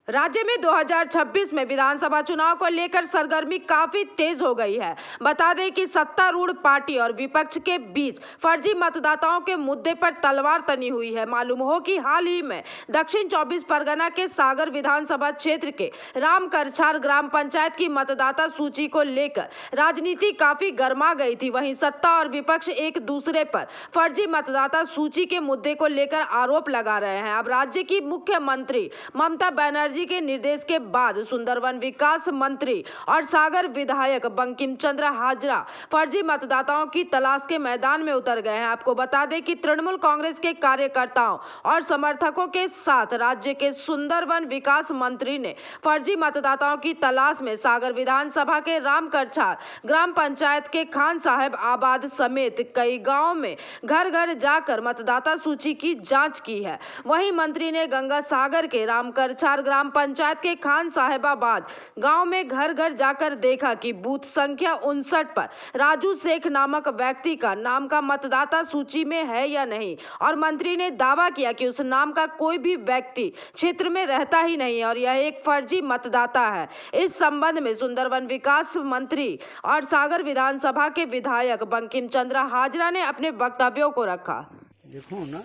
राज्य में 2026 में विधानसभा चुनाव को लेकर सरगर्मी काफी तेज हो गई है। बता दें कि सत्तारूढ़ पार्टी और विपक्ष के बीच फर्जी मतदाताओं के मुद्दे पर तलवार तनी हुई है। मालूम हो कि हाल ही में दक्षिण 24 परगना के सागर विधानसभा क्षेत्र के रामकरछार ग्राम पंचायत की मतदाता सूची को लेकर राजनीति काफी गर्मा गई थी। वहीं सत्ता और विपक्ष एक दूसरे पर फर्जी मतदाता सूची के मुद्दे को लेकर आरोप लगा रहे हैं। अब राज्य की मुख्यमंत्री ममता बनर्जी के निर्देश के बाद सुंदरवन विकास मंत्री और सागर विधायक बंकिम चंद्र हाजरा फर्जी मतदाताओं की तलाश के मैदान में उतर गए हैं। आपको बता दें कि तृणमूल कांग्रेस के कार्यकर्ताओं और समर्थकों के साथ राज्य के सुंदरवन विकास मंत्री ने फर्जी मतदाताओं की तलाश में सागर विधानसभा के रामकरछार ग्राम पंचायत के खान साहेब आबाद समेत कई गाँव में घर घर जाकर मतदाता सूची की जाँच की है। वहीं मंत्री ने गंगा सागर के रामकरछार ग्राम पंचायत के खान साहेबाबाद गांव में घर घर जाकर देखा कि बूथ संख्या 59 पर राजू शेख नामक व्यक्ति का नाम का मतदाता सूची में है या नहीं, और मंत्री ने दावा किया कि उस नाम का कोई भी व्यक्ति क्षेत्र में रहता ही नहीं और यह एक फर्जी मतदाता है। इस संबंध में सुंदरवन विकास मंत्री और सागर विधानसभा के विधायक बंकिम चंद्र हाजरा ने अपने वक्तव्यों को रखा। देखो ना,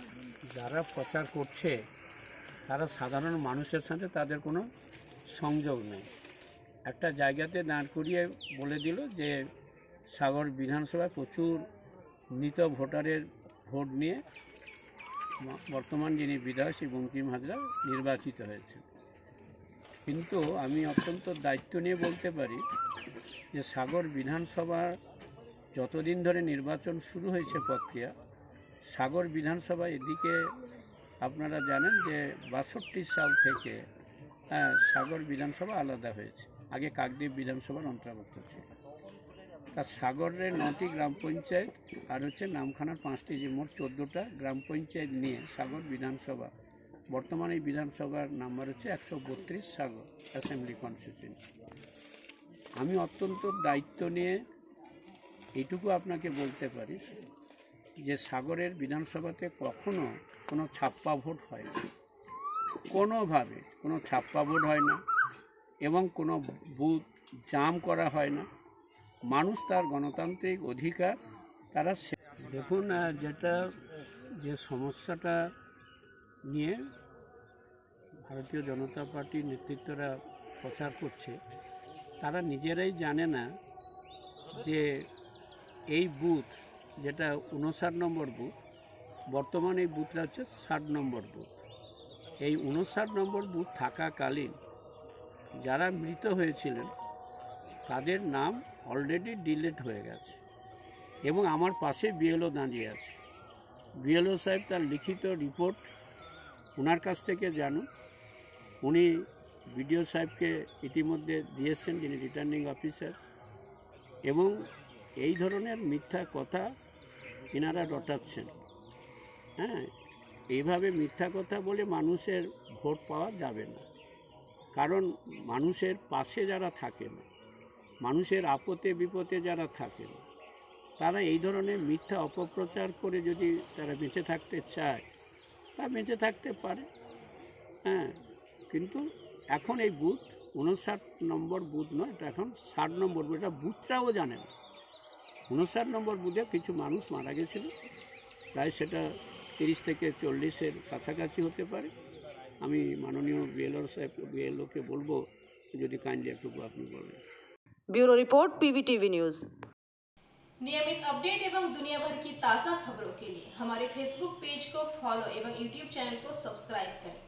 যারা প্রচার করছে তারা সাধারণ মানুষের সাথে তাদের কোনো সংযোগ নেই। একটা জায়গাতে দাঁড় করিয়ে বলে দিল যে সাগর বিধানসভায় প্রচুর মৃত ভোটারের ভোট নিয়ে বর্তমান যিনি বিধায়ক শ্রী বঙ্কিম হাজরা নির্বাচিত হয়েছে। কিন্তু আমি অত্যন্ত দায়িত্ব নিয়ে বলতে পারি যে সাগর বিধানসভার যতদিন ধরে নির্বাচন শুরু হয়েছে প্রক্রিয়া, সাগর বিধানসভা এদিকে আপনারা জানেন যে ৬২ সাল থেকে সাগর বিধানসভা আলাদা হয়েছে। আগে কাকদ্বীপ বিধানসভার অন্তর্ভুক্ত ছিল। তা সাগরের ৯টি গ্রাম পঞ্চায়েত আর হচ্ছে নামখানার ৫টি, যে মোট ১৪টা গ্রাম পঞ্চায়েত নিয়ে সাগর বিধানসভা, বর্তমানে এই বিধানসভার নাম্বার হচ্ছে ১৩২ সাগর অ্যাসেম্বলি কনস্টিটিউয়েন্সি। আমি অত্যন্ত দায়িত্ব নিয়ে এইটুকু আপনাকে বলতে পারি যে সাগরের বিধানসভাতে কখনো কোনো ছাপ্পা ভোট হয় না, কোনোভাবে কোনো ছাপ্পা ভোট হয় না এবং কোনো বুথ জাম করা হয় না। মানুষ তার গণতান্ত্রিক অধিকার তারা দেখুন, যে সমস্যাটা নিয়ে ভারতীয় জনতা পার্টির নেতৃত্বরা প্রচার করছে, তারা নিজেরাই জানে না যে এই বুথ যেটা 59 নম্বর বুথ, বর্তমানে এই বুথটা হচ্ছে 60 নম্বর বুথ। এই 59 নম্বর বুথ থাকাকালীন যারা মৃত হয়েছিলেন তাদের নাম অলরেডি ডিলিট হয়ে গেছে এবং আমার পাশে বিএলও দাঁড়িয়ে আছে। বিএলও সাহেব তার লিখিত রিপোর্ট ওনার কাছ থেকে জানুন। উনি বিডিও সাহেবকে ইতিমধ্যে দিয়েছেন, যিনি রিটার্নিং অফিসার, এবং এই ধরনের মিথ্যা কথা এনারা রটাচ্ছেন। এইভাবে মিথ্যা কথা বলে মানুষের ভোট পাওয়া যাবে না। কারণ মানুষের পাশে যারা থাকে না, মানুষের আপদে বিপদে যারা থাকে না, তারা এই ধরনের মিথ্যা অপপ্রচার করে যদি তারা বেঁচে থাকতে চায় তা বেঁচে থাকতে পারে। কিন্তু এখন এই বুথ 59 নম্বর বুথ নয়, এটা এখন 60 নম্বর বুথ। এটা বুথটাও জানে না। 59 নম্বর বুথে কিছু মানুষ মারা গেছিল, প্রায় সেটা 30 থেকে 40-এর কাছাকাছি হতে পারে। আমি মাননীয় বিএলওকে বলবো যদি কাইন্ডলি একটু আপনি বলেন। Bureau report PVTV news. नियमित अपडेट एवं दुनिया भर की ताज़ा खबरों के लिए हमारे फेसबुक पेज को फॉलो एवं यूट्यूब चैनल को सब्सक्राइब करें।